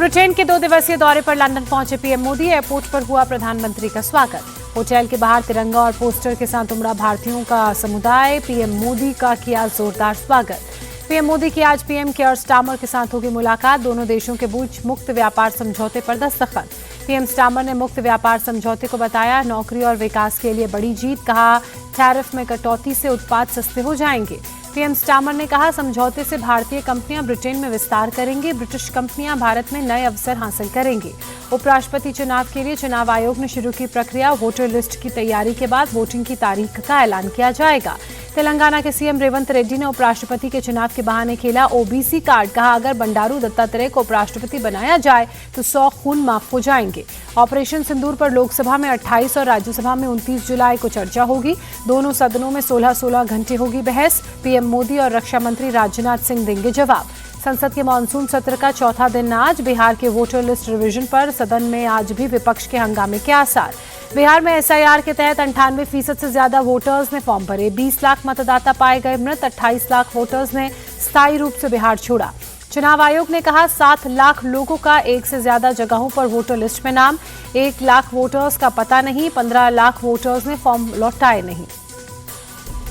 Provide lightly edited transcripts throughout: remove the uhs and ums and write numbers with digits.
Britain के 2 दिवसीय दौरे पर लंदन पहुंचे पीएम मोदी। एयरपोर्ट पर हुआ प्रधानमंत्री का स्वागत। होटल के बाहर तिरंगा और पोस्टर के साथ उमड़ा भारतीयों का समुदाय। पीएम मोदी का किया जोरदार स्वागत। पीएम मोदी की आज पीएम केयर स्टार्मर के साथ होगी मुलाकात। दोनों देशों के बीच मुक्त व्यापार समझौते पर दस्तखत। पीएम स्टार्मर ने मुक्त व्यापार समझौते को बताया नौकरी और विकास के लिए बड़ी जीत। कहा टैरिफ में कटौती से उत्पाद सस्ते हो जाएंगे। पीएम स्टार्मर ने कहा समझौते से भारतीय कंपनियां ब्रिटेन में विस्तार करेंगी। ब्रिटिश कंपनियां भारत में नए अवसर हासिल करेंगी। उपराष्ट्रपति चुनाव के लिए चुनाव आयोग ने शुरू की प्रक्रिया। वोटर लिस्ट की तैयारी के बाद वोटिंग की तारीख का ऐलान किया जाएगा। तेलंगाना के सीएम रेवंत रेड्डी ने उपराष्ट्रपति के चुनाव के बहाने खेला ओबीसी कार्ड। कहा अगर बंडारू दत्तात्रेय को उपराष्ट्रपति बनाया जाए तो 100 खून माफ हो जाएंगे। ऑपरेशन सिंदूर पर लोकसभा में 28 और राज्यसभा में 29 जुलाई को चर्चा होगी। दोनों सदनों में 16-16 घंटे होगी बहस। पीएम मोदी और रक्षा मंत्री राजनाथ सिंह देंगे जवाब। संसद के मानसून सत्र का चौथा दिन आज। बिहार के वोटर लिस्ट रिवीजन पर सदन में आज भी विपक्ष के हंगामे के आसार। बिहार में एसआईआर के तहत 98% से ज्यादा वोटर्स ने फॉर्म भरे। 20 लाख मतदाता पाए गए मृत। 28 लाख वोटर्स ने स्थायी रूप से बिहार छोड़ा। चुनाव आयोग ने कहा 7 लाख लोगों का एक से ज्यादा जगहों पर वोटर लिस्ट में नाम। 1 लाख वोटर्स का पता नहीं। 15 लाख वोटर्स ने फॉर्म लौटाए नहीं।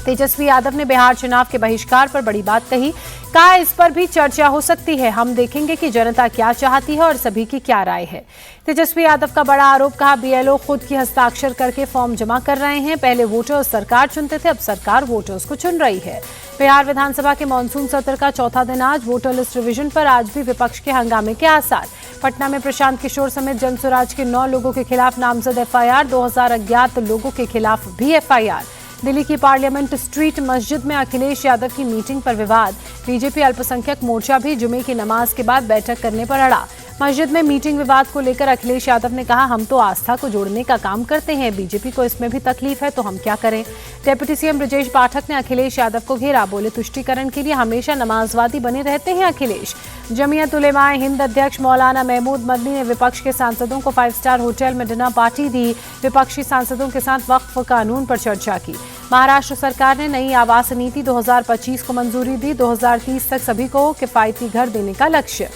तेजस्वी यादव ने बिहार चुनाव के बहिष्कार पर बड़ी बात कही। कहा इस पर भी चर्चा हो सकती है। हम देखेंगे कि जनता क्या चाहती है और सभी की क्या राय है। तेजस्वी यादव का बड़ा आरोप। कहा बीएलओ खुद की हस्ताक्षर करके फॉर्म जमा कर रहे हैं। पहले वोटर्स सरकार चुनते थे, अब सरकार वोटर्स को चुन रही है। बिहार विधानसभा के मानसून सत्र का चौथा दिन आज। वोटर लिस्ट रिवीजन पर आज भी विपक्ष के हंगामे के आसार। पटना में प्रशांत किशोर समेत जनसुराज के 9 लोगों के खिलाफ नामजद एफआईआर। 2000 अज्ञात लोगों के खिलाफ भी एफआईआर। दिल्ली की पार्लियामेंट स्ट्रीट मस्जिद में अखिलेश यादव की मीटिंग पर विवाद। बीजेपी अल्पसंख्यक मोर्चा भी जुमे की नमाज के बाद बैठक करने पर अड़ा। मस्जिद में मीटिंग विवाद को लेकर अखिलेश यादव ने कहा हम तो आस्था को जोड़ने का काम करते हैं, बीजेपी को इसमें भी तकलीफ है तो हम क्या करें। डिप्टी सीएम ब्रजेश पाठक ने अखिलेश यादव को घेरा। बोले तुष्टीकरण के लिए हमेशा नमाजवादी बने रहते हैं अखिलेश। जमीयत उलेमाए हिंद अध्यक्ष मौलाना महमूद मदनी ने विपक्ष के सांसदों को 5 स्टार होटल में डिनर पार्टी दी। विपक्षी सांसदों के साथ वक्फ कानून पर चर्चा की। महाराष्ट्र सरकार ने नई आवास नीति 2025 को मंजूरी दी। 2030 तक सभी को किफायती घर देने का लक्ष्य।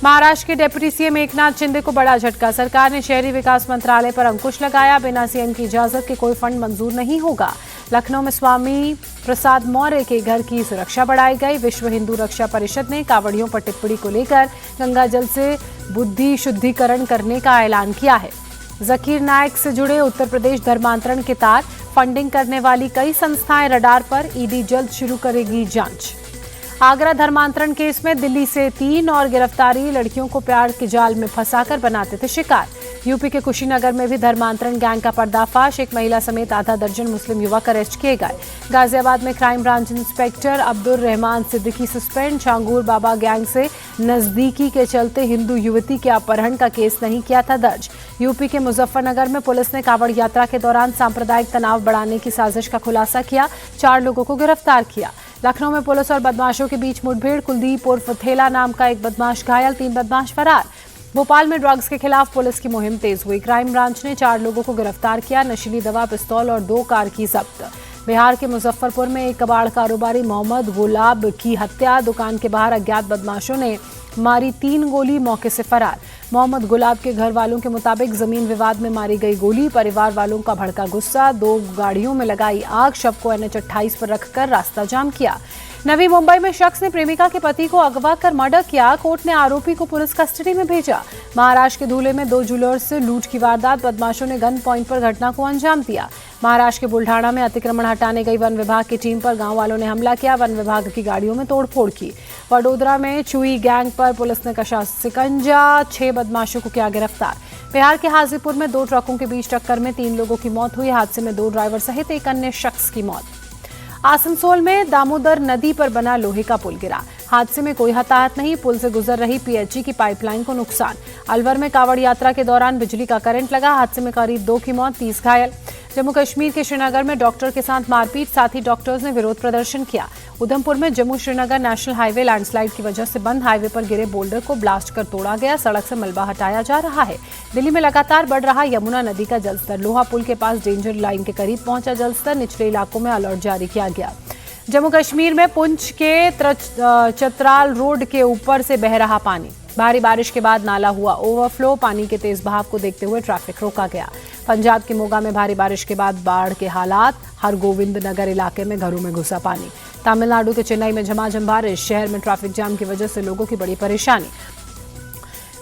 महाराष्ट्र के डिप्टी सीएम एकनाथ शिंदे को बड़ा झटका। सरकार ने शहरी विकास मंत्रालय पर अंकुश लगाया। बिना सीएम की इजाजत के कोई फंड मंजूर नहीं होगा। लखनऊ में स्वामी प्रसाद मौर्य के घर की सुरक्षा बढ़ाई गई। विश्व हिंदू रक्षा परिषद ने कांवड़ियों पर टिप्पणी को लेकर गंगा जल से बुद्धि शुद्धिकरण करने का ऐलान किया है। जकीर नायक से जुड़े उत्तर प्रदेश धर्मांतरण के तार। फंडिंग करने वाली कई संस्थाएं रडार पर। ईडी जल्द शुरू करेगी जांच। आगरा धर्मांतरण केस में दिल्ली से 3 और गिरफ्तारी। लड़कियों को प्यार के जाल में फंसाकर बनाते थे शिकार। यूपी के कुशीनगर में भी धर्मांतरण गैंग का पर्दाफाश। एक महिला समेत आधा दर्जन मुस्लिम युवक अरेस्ट किए गए। गाजियाबाद में crime branch inspector Abdul Rahman Siddiqui suspend. Changur Baba gang से नजदीकी के चलते हिंदू युवती के अपहरण का केस नहीं किया था दर्ज। यूपी के मुजफ्फरनगर में पुलिस ने कांवड़ यात्रा के दौरान सांप्रदायिक तनाव बढ़ाने की साजिश का खुलासा किया। 4 लोगों को गिरफ्तार किया। लखनऊ में पुलिस और बदमाशों के बीच मुठभेड़। कुलदीप उर्फ थेला नाम का एक बदमाश घायल, 3 बदमाश फरार। भोपाल में ड्रग्स के खिलाफ पुलिस की मुहिम तेज हुई। क्राइम ब्रांच ने 4 लोगों को गिरफ्तार किया। नशीली दवा, पिस्तौल और 2 कार की जब्त। बिहार के मुजफ्फरपुर में एक कबाड़ कारोबारी मोहम्मद गुलाब की हत्या। दुकान के बाहर अज्ञात बदमाशों ने मारी 3 गोली, मौके से फरार। मोहम्मद गुलाब के घर वालों के मुताबिक जमीन विवाद में मारी गई गोली। परिवार वालों का भड़का गुस्सा। 2 गाड़ियों में लगाई आग। शव को NH 28 पर रखकर रास्ता जाम किया। नवी मुंबई में शख्स ने प्रेमिका के पति को अगवा कर मर्डर किया। कोर्ट ने आरोपी को पुलिस कस्टडी में भेजा। महाराष्ट्र के धूले में 2 ज्वेलर्स से लूट की वारदात। बदमाशों ने गन पॉइंट पर घटना को अंजाम दिया। महाराष्ट्र के बुल्ढाना में अतिक्रमण हटाने गई वन विभाग की टीम पर गांव वालों ने हमला किया। वन विभाग की गाड़ियों में तोड़फोड़ की। वडोदरा में चुई गैंग पर पुलिस ने कसा शिकंजा। 6 बदमाशों को किया गिरफ्तार। बिहार के हाजीपुर में 2 ट्रकों के बीच टक्कर में 3 लोगों की मौत हुई। हादसे में 2 ड्राइवर सहित एक अन्य शख्स की मौत। आसनसोल में दामोदर नदी पर बना लोहे का पुल गिरा। हादसे में कोई हताहत नहीं। पुल से गुजर रही पीएचई की पाइपलाइन को नुकसान। अलवर में कांवड़ यात्रा के दौरान बिजली का करंट लगा। हादसे में करीब 2 की मौत, 30 घायल। जम्मू कश्मीर के श्रीनगर में डॉक्टर के साथ मारपीट। साथ ही डॉक्टर्स ने विरोध प्रदर्शन किया। उधमपुर में Jammu Srinagar national highway landslide की वजह से बंद। हाईवे पर गिरे बोल्डर को ब्लास्ट कर तोड़ा गया। सड़क से मलबा हटाया जा रहा है। दिल्ली में लगातार बढ़ रहा यमुना नदी का जलस्तर। लोहा पुल के पास डेंजर लाइन के करीब पहुंचा जलस्तर। निचले इलाकों में अलर्ट जारी किया गया। जम्मू कश्मीर में पुंछ के चतराल रोड के ऊपर से बह रहा पानी। भारी बारिश के बाद नाला हुआ ओवरफ्लो। पानी के तेज बहाव को देखते हुए ट्रैफिक रोका गया। पंजाब के मोगा में भारी बारिश के बाद बाढ़ के हालात। हरगोविंद नगर इलाके में घरों में घुसा पानी। तमिलनाडु के चेन्नई में झमाझम बारिश। शहर में ट्रैफिक जाम की वजह से लोगों की बड़ी परेशानी।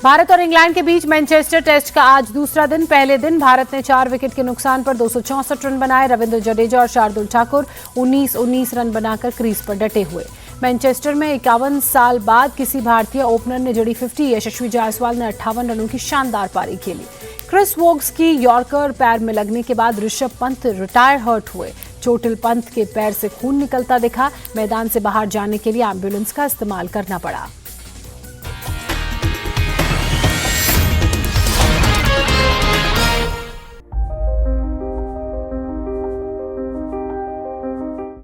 भारत और इंग्लैंड के बीच मैनचेस्टर टेस्ट का आज दूसरा दिन। पहले दिन भारत ने 4 विकेट के नुकसान पर 264 रन बनाए। रविंद्र जडेजा और शार्दुल ठाकुर 19-19 रन बनाकर क्रीज पर डटे हुए। मैनचेस्टर में 51 साल बाद किसी भारतीय ओपनर ने जड़ी 50। यशस्वी जायसवाल ने 58 रनों की शानदार पारी खेली। क्रिस वोक्स की यॉर्कर पैर में लगने के बाद ऋषभ पंत रिटायर हर्ट हुए। चोटिल पंत के पैर से खून निकलता दिखा। मैदान से बाहर जाने के लिए एम्बुलेंस का इस्तेमाल करना पड़ा।